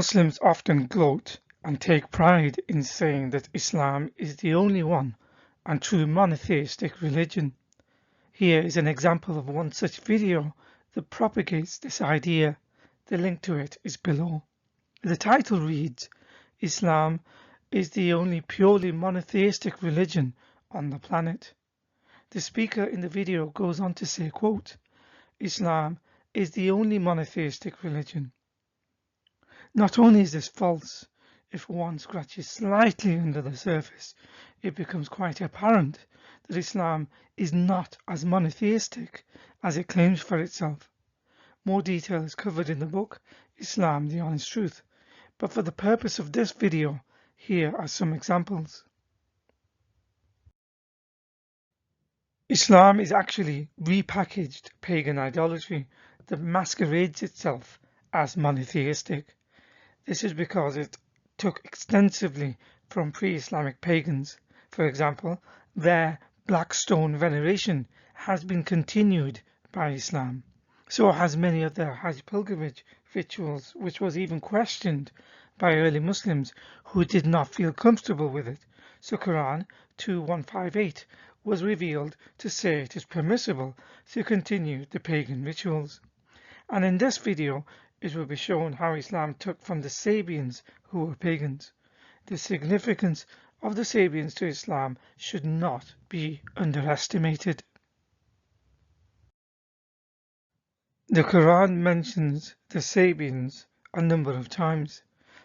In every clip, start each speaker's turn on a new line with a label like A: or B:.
A: Muslims often gloat and take pride in saying that Islam is the only one and true monotheistic religion. Here is an example of one such video that propagates this idea. The link to it is below. The title reads, Islam is the only purely monotheistic religion on the planet. The speaker in the video goes on to say, quote, Islam is the only monotheistic religion. Not only is this false, if one scratches slightly under the surface, it becomes quite apparent that Islam is not as monotheistic as it claims for itself. More detail is covered in the book, Islam, the Honest Truth, but for the purpose of this video, here are some examples. Islam is actually repackaged pagan idolatry that masquerades itself as monotheistic. This is because it took extensively from pre-Islamic pagans. For example, their black stone veneration has been continued by Islam. So has many of their Hajj pilgrimage rituals, which was even questioned by early Muslims who did not feel comfortable with it. So Quran 2:158 was revealed to say it is permissible to continue the pagan rituals. And in this video, it will be shown how Islam took from the Sabians, who were pagans. The significance of the Sabians to Islam should not be underestimated. The Quran mentions the Sabians a number of times.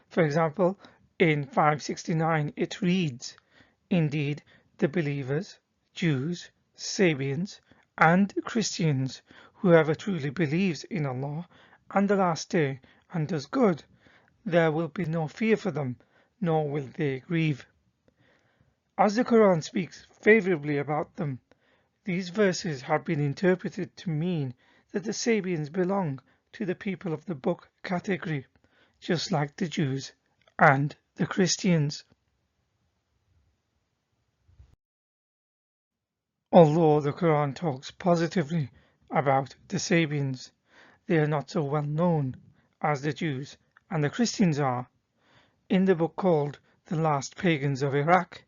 A: For example, in 569 it reads, Indeed, the believers, Jews, Sabians, and Christians, whoever truly believes in Allah and the last day and does good, there will be no fear for them, nor will they grieve. As the Quran speaks favorably about them, these verses have been interpreted to mean that the Sabians belong to the people of the book category, just like the Jews and the Christians. Although the Quran talks positively about the Sabians, they are not so well known as the Jews and the Christians are. In the book called The Last Pagans of Iraq,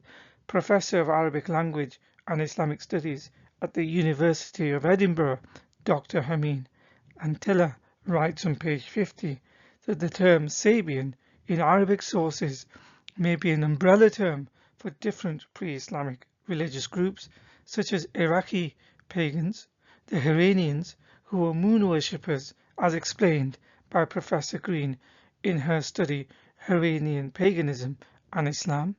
A: Professor of Arabic Language and Islamic Studies at the University of Edinburgh, Dr. Hameen Antilla writes on page 50 that the term Sabian in Arabic sources may be an umbrella term for different pre-Islamic religious groups such as Iraqi pagans, the Iranians, who were moon worshippers, as explained by Professor Green in her study Iranian Paganism and Islam,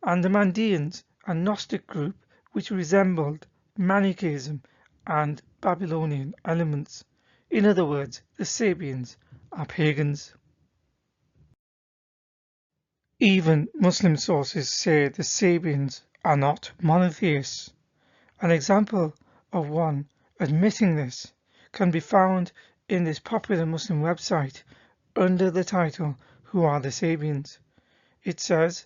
A: and the Mandeans, a Gnostic group which resembled Manichaeism and Babylonian elements. In other words, the Sabians are pagans. Even Muslim sources say the Sabians are not monotheists. An example of one admitting this can be found in this popular Muslim website under the title Who are the Sabians? It says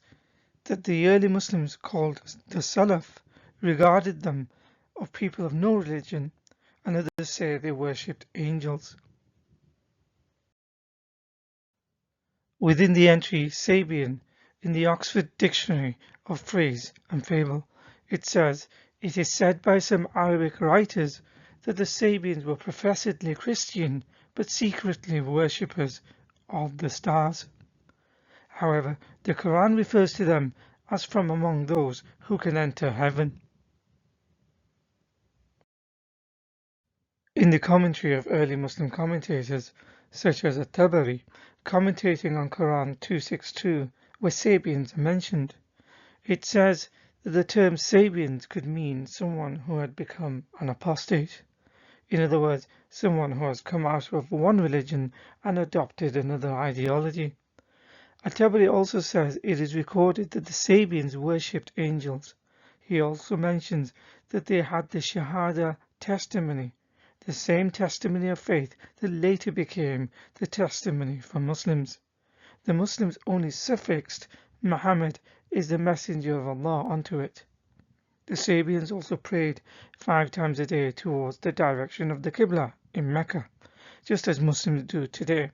A: that the early Muslims called the Salaf regarded them of people of no religion, and others say they worshipped angels. Within the entry Sabian in the Oxford Dictionary of Phrase and Fable, it says, it is said by some Arabic writers that the Sabians were professedly Christian but secretly worshippers of the stars. However, the Quran refers to them as from among those who can enter heaven. In the commentary of early Muslim commentators, such as at-Tabari, commentating on Quran 262, where Sabians are mentioned, it says that the term Sabians could mean someone who had become an apostate. In other words, someone who has come out of one religion and adopted another ideology. At-Tabari also says it is recorded that the Sabians worshipped angels. He also mentions that they had the Shahada testimony, the same testimony of faith that later became the testimony for Muslims. The Muslims only suffixed Muhammad is the messenger of Allah onto it. The Sabians also prayed 5 times a day towards the direction of the Qibla in Mecca, just as Muslims do today.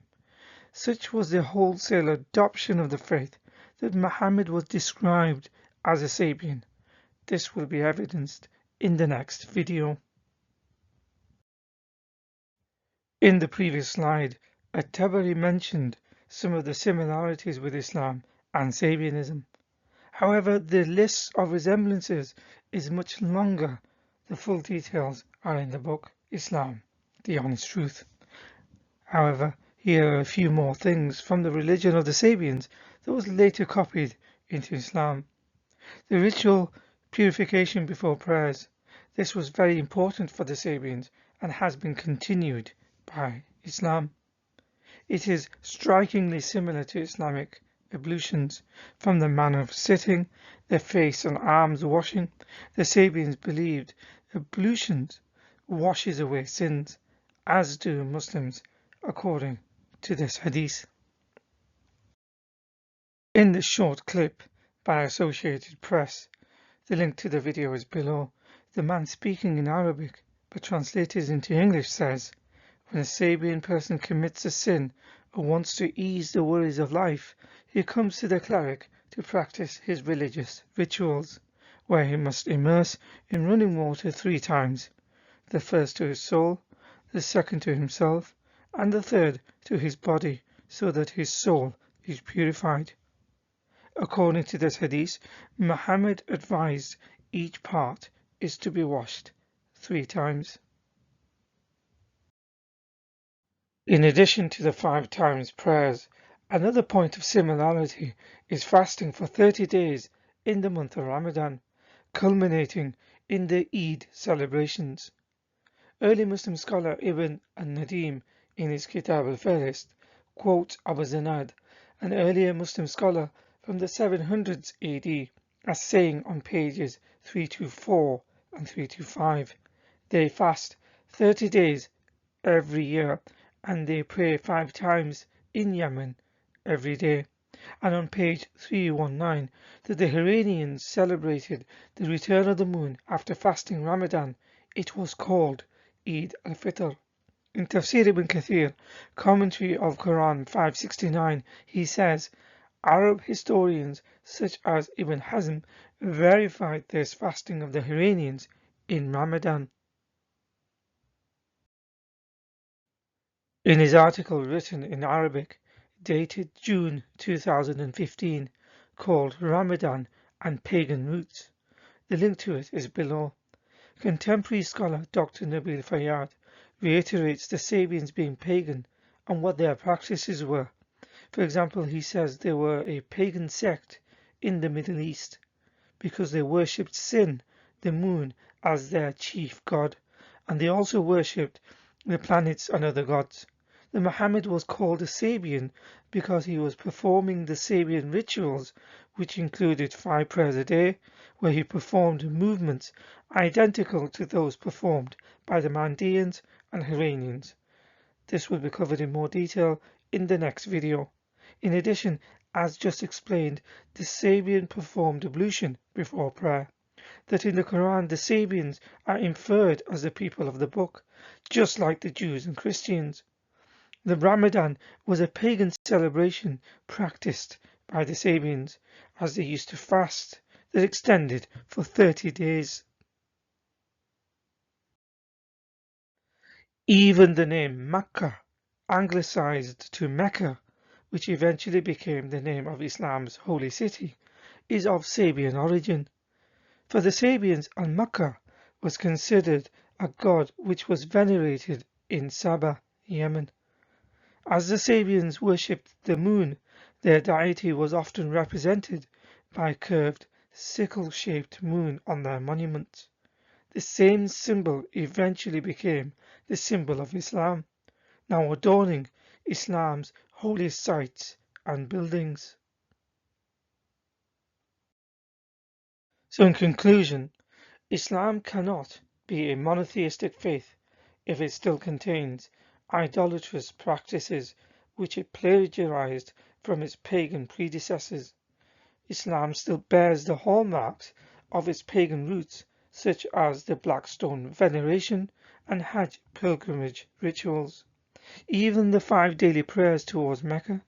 A: Such was the wholesale adoption of the faith that Muhammad was described as a Sabian. This will be evidenced in the next video. In the previous slide, at-Tabari mentioned some of the similarities with Islam and Sabianism. However, the list of resemblances is much longer. The full details are in the book Islam, the Honest Truth. However, here are a few more things from the religion of the Sabians that was later copied into Islam. The ritual purification before prayers. This was very important for the Sabians and has been continued by Islam. It is strikingly similar to Islamic ablutions, from the manner of sitting, their face and arms washing. The Sabians believed ablutions washes away sins, as do Muslims according to this hadith. In this short clip by Associated Press, the link to the video is below. The man speaking in Arabic but translated into English says, when a Sabian person commits a sin or wants to ease the worries of life, he comes to the cleric to practice his religious rituals, where he must immerse in running water 3 times, the first to his soul, the second to himself, and the third to his body, so that his soul is purified. According to this hadith, Muhammad advised each part is to be washed 3 times. In addition to the 5 times prayers, another point of similarity is fasting for 30 days in the month of Ramadan, culminating in the Eid celebrations. Early Muslim scholar Ibn al-Nadim in his Kitab al-Fahrist quotes Abu Zinad, an earlier Muslim scholar from the 700s AD, as saying on pages 324 and 325, they fast 30 days every year and they pray 5 times in Yemen every day. And on page 319 that the Iranians celebrated the return of the moon after fasting Ramadan. It was called Eid al-Fitr. In Tafsir ibn Kathir, commentary of Quran 569, he says, Arab historians such as Ibn Hazm verified this fasting of the Iranians in Ramadan. In his article written in Arabic, dated June 2015, called Ramadan and Pagan Roots, the link to it is below. Contemporary scholar Dr. Nabil Fayyad reiterates the Sabians being pagan and what their practices were. For example, he says they were a pagan sect in the Middle East because they worshipped Sin, the moon, as their chief god, and they also worshipped the planets and other gods. The Muhammad was called a Sabian because he was performing the Sabian rituals, which included 5 prayers a day, where he performed movements identical to those performed by the Mandeans and Iranians. This will be covered in more detail in the next video. In addition, as just explained, the Sabian performed ablution before prayer. That in the Quran the Sabians are inferred as the people of the book, just like the Jews and Christians. The Ramadan was a pagan celebration practiced by the Sabians, as they used to fast that extended for 30 days. Even the name Makkah, anglicized to Mecca, which eventually became the name of Islam's holy city, is of Sabian origin. For the Sabians, Al-Makkah was considered a god which was venerated in Sabah, Yemen. As the Sabians worshipped the moon, their deity was often represented by a curved, sickle-shaped moon on their monuments. The same symbol eventually became the symbol of Islam, now adorning Islam's holiest sites and buildings. So in conclusion, Islam cannot be a monotheistic faith if it still contains idolatrous practices which it plagiarized from its pagan predecessors. Islam still bears the hallmarks of its pagan roots, such as the black stone veneration and Hajj pilgrimage rituals. Even the 5 daily prayers towards Mecca,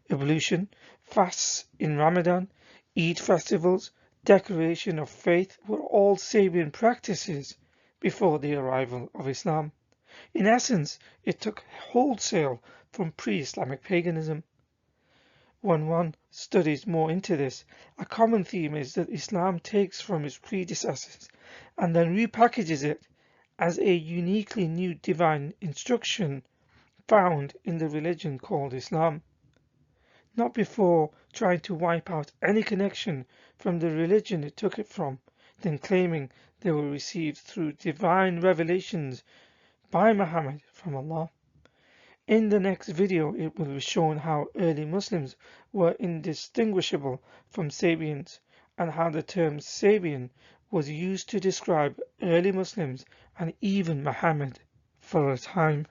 A: ablution, fasts in Ramadan, Eid festivals, declaration of faith were all Sabian practices before the arrival of Islam. In essence, it took wholesale from pre-Islamic paganism. When one studies more into this, a common theme is that Islam takes from its predecessors and then repackages it as a uniquely new divine instruction found in the religion called Islam, not before trying to wipe out any connection from the religion it took it from, then claiming they were received through divine revelations by Muhammad from Allah. In the next video, it will be shown how early Muslims were indistinguishable from Sabians and how the term Sabian was used to describe early Muslims and even Muhammad for a time.